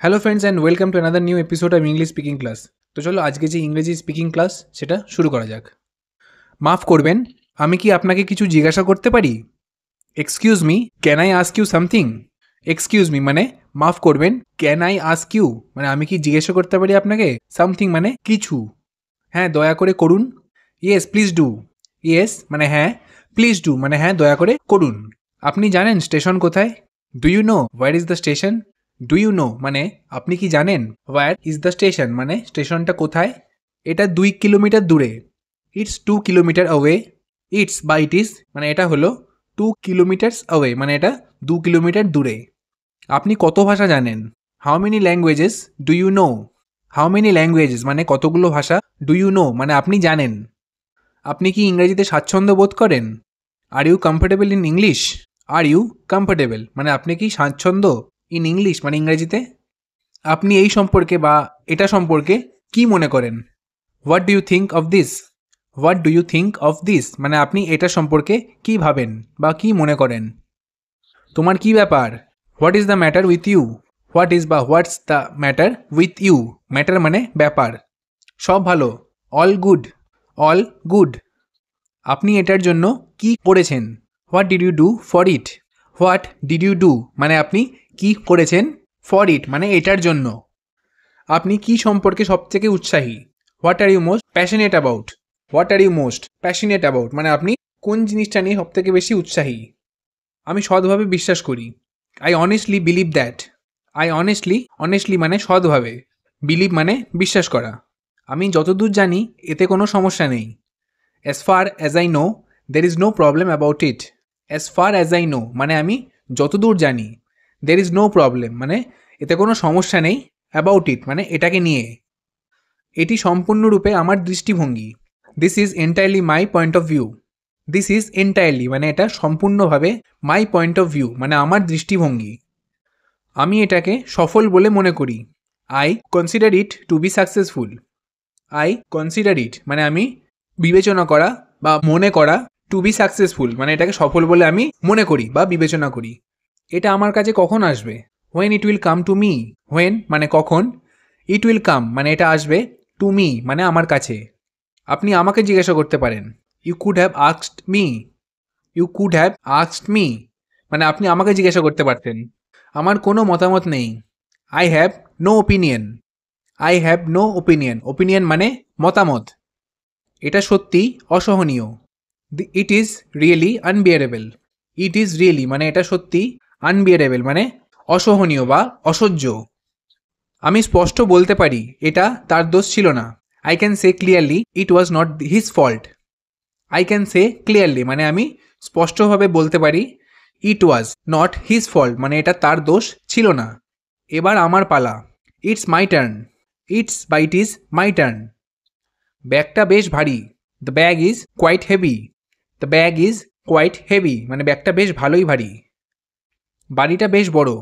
Hello friends and welcome to another new episode of English speaking class. তো চলো আজকে যে ইংরেজি স্পিকিং ক্লাস সেটা শুরু করা যাক। মাফ করবেন, আমি কি আপনাকে কিছু জিজ্ঞাসা করতে পারি? Excuse me, can I ask you something? Excuse me মানে মাফ করবেন, ক্যান আই আস্ক ইউ মানে আমি কি জিজ্ঞাসা করতে পারি আপনাকে, সামথিং মানে কিছু। হ্যাঁ, দয়া করে করুন। Yes please do. ইয়েস মানে হ্যাঁ, প্লিজ ডু মানে হ্যাঁ দয়া করে করুন। আপনি জানেন স্টেশন কোথায়? Do you know where is the station? Do you know মানে আপনি কি জানেন? হোয়ার ইজ দ্য স্টেশন মানে স্টেশনটা কোথায়? এটা 2 কিলোমিটার দূরে। It's 2 kilometre away. ইটস বা ইট ইজ মানে এটা হলো 2 কিলোমিটার্স অ্যাওয়ে মানে এটা 2 কিলোমিটার দূরে। আপনি কত ভাষা জানেন? How many languages do you know? How many languages মানে কতগুলো ভাষা, ডু ইউ নো মানে আপনি জানেন। আপনি কি ইংরেজিতে স্বাচ্ছন্দ্য বোধ করেন? Are you comfortable in English? Are you comfortable মানে আপনি কি স্বাচ্ছন্দ্য ইন ইংলিশ মানে ইংরেজিতে? আপনি এই সম্পর্কে বা এটা সম্পর্কে কি মনে করেন? What do you think of this? What do you think of this মানে আপনি এটা সম্পর্কে কি ভাবেন বা কি মনে করেন? তোমার কি ব্যাপার? What is the matter with you? What is বা what's the matter with you? Matter মানে ব্যাপার। সব ভালো, অল গুড। All good. আপনি এটার জন্য কি করেছেন? What did you do for it? What did you do মানে আপনি কি করেছেন, ফর ইট মানে এটার জন্য। আপনি কি সম্পর্কে সবথেকে উৎসাহী? What are you most passionate about? What are you most passionate about মানে আপনি কোন জিনিসটা নিয়ে সবথেকে বেশি উৎসাহী? আমি সৎভাবে বিশ্বাস করি। I honestly believe that. I honestly মানে সৎভাবে, বিলিভ মানে বিশ্বাস করা। আমি যতদূর জানি এতে কোনো সমস্যা নেই। As far as I know there is no problem about it. As far as I know মানে আমি যতদূর জানি, দের ইজ নো প্রবলেম মানে এতে কোনো সমস্যা নেই, অ্যাবাউট ইট মানে এটাকে নিয়ে। এটি সম্পূর্ণরূপে আমার দৃষ্টিভঙ্গি। This is entirely my point of view. This is entirely মানে এটা সম্পূর্ণভাবে, মাই পয়েন্ট অফ ভিউ মানে আমার দৃষ্টিভঙ্গি। আমি এটাকে সফল বলে মনে করি। I consider it to be successful. I consider it মানে আমি বিবেচনা করা বা মনে করা, টু বি সাকসেসফুল মানে এটাকে সফল বলে আমি মনে করি বা বিবেচনা করি। এটা আমার কাছে কখন আসবে? When it will come to me. When মানে কখন, ইট উইল কাম মানে এটা আসবে, টু মি মানে আমার কাছে। আপনি আমাকে জিজ্ঞাসা করতে পারেন। You could have asked me. You could have asked me মানে আপনি আমাকে জিজ্ঞাসা করতে পারতেন। আমার কোনো মতামত নেই। I have no opinion. I have no opinion, opinion মানে মতামত। এটা সত্যি অসহনীয়। It is really unbearable. It is really মানে এটা সত্যি, আনবিয়ারেবল মানে অসহনীয় বা অসহ্য। আমি স্পষ্ট বলতে পারি এটা তার দোষ ছিল না। I can say clearly it was not his fault. I can say clearly মানে আমি স্পষ্টভাবে বলতে পারি, ইট ওয়াজ নট হিজ ফল্ট মানে এটা তার দোষ ছিল না। এবার আমার পালা। It's my turn. ইটস বা ইট ইজ মাই টার্ন। ব্যাগটা বেশ ভারী। The bag is quite heavy. The bag is quite heavy মানে ব্যাগটা বেশ ভালোই ভারী। বাড়িটা বেশ বড়।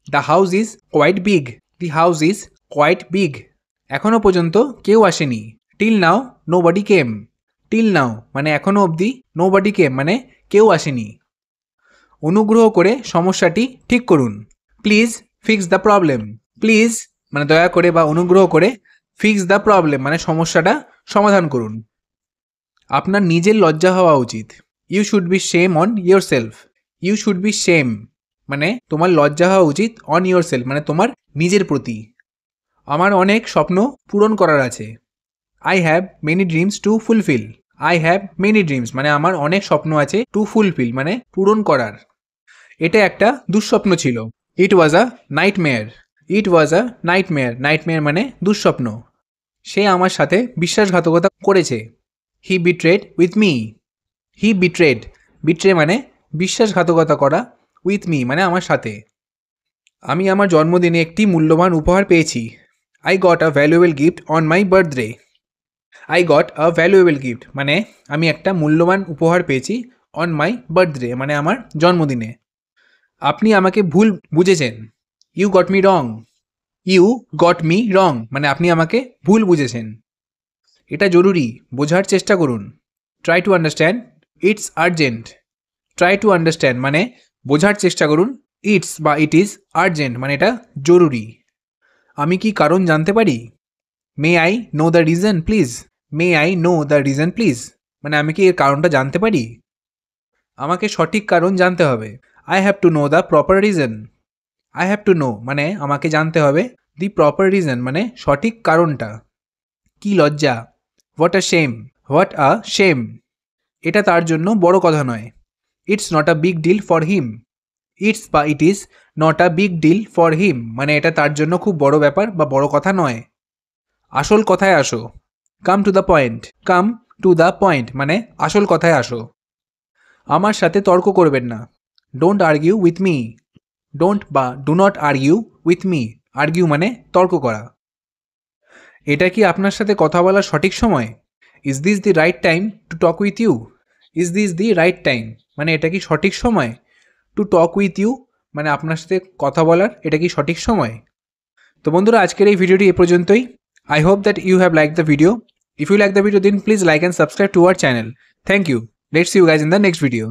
The house is quite big. The house is quite big. এখনও পর্যন্ত কেউ আসেনি। Till now nobody came. Till now মানে এখনও অবধি, নো বডি কেম মানে কেউ আসেনি। অনুগ্রহ করে সমস্যাটি ঠিক করুন। Please fix the problem. Please মানে দয়া করে বা অনুগ্রহ করে, ফিক্স দ্য প্রবলেম মানে সমস্যাটা সমাধান করুন। আপনার নিজের লজ্জা হওয়া উচিত। You should be shame on yourself. You should be shame মানে তোমার লজ্জা হওয়া উচিত, অন ইয়োর সেলফ মানে তোমার নিজের প্রতি। আমার অনেক স্বপ্ন পূরণ করার আছে। I have many dreams two fulfil. I have many dreams মানে আমার অনেক স্বপ্ন আছে, টু ফুলফিল মানে পূরণ করার। এটা একটা দুঃস্বপ্ন ছিল। It was a nightmare. It was a nightmare, nightmare মানে দুঃস্বপ্ন। সে আমার সাথে বিশ্বাসঘাতকতা করেছে। He betrayed with me. He betrayed, betray মানে বিশ্বাসঘাতকতা করা, উইথ মি মানে আমার সাথে। আমি আমার জন্মদিনে একটি মূল্যবান উপহার পেয়েছি। I got a valuable gift on my birthday. I got a valuable gift মানে আমি একটা মূল্যবান উপহার পেয়েছি, অন মাই বার্থডে মানে আমার জন্মদিনে। আপনি আমাকে ভুল বুঝেছেন। You got me wrong. You got me wrong মানে আপনি আমাকে ভুল বুঝেছেন। এটা জরুরি, বোঝার চেষ্টা করুন। Try to understand, it's urgent. Try to understand মানে বোঝার চেষ্টা করুন, ইটস বা ইট ইজ আর্জেন্ট মানে এটা জরুরি। আমি কি কারণ জানতে পারি? May I know the reason please? May I know the reason please মানে আমি কি এর কারণটা জানতে পারি? আমাকে সঠিক কারণ জানতে হবে। I have to know the proper reason. I have to know মানে আমাকে জানতে হবে, দি প্রপার রিজন মানে সঠিক কারণটা। কি লজ্জা! What a shame! What a shame! এটা তার জন্য বড় কথা নয়। It's not a big deal for him. It is not a big deal for him মানে এটা তার জন্য খুব বড় ব্যাপার বা বড় কথা নয়। আসল কথায় আসো। Come to the point. Come to the point মানে আসল কথায় আসো। আমার সাথে তর্ক করবেন না। Don't argue with me. Don't বা do not argue with me. Argue মানে তর্ক করা। এটা কি আপনার সাথে কথা বলার সঠিক সময়? Is this the right time to talk with you? Is this the right time মানে এটা কি সঠিক সময়? টু টক উইথ ইউ মানে আপনার সাথে কথা বলার এটা কি সঠিক সময়? তো বন্ধুরা আজকের এই ভিডিওটি এ পর্যন্তই। I hope that you have like the video. If you like the video then please like and subscribe to our channel. Thank you. Let's see you guys in the next video.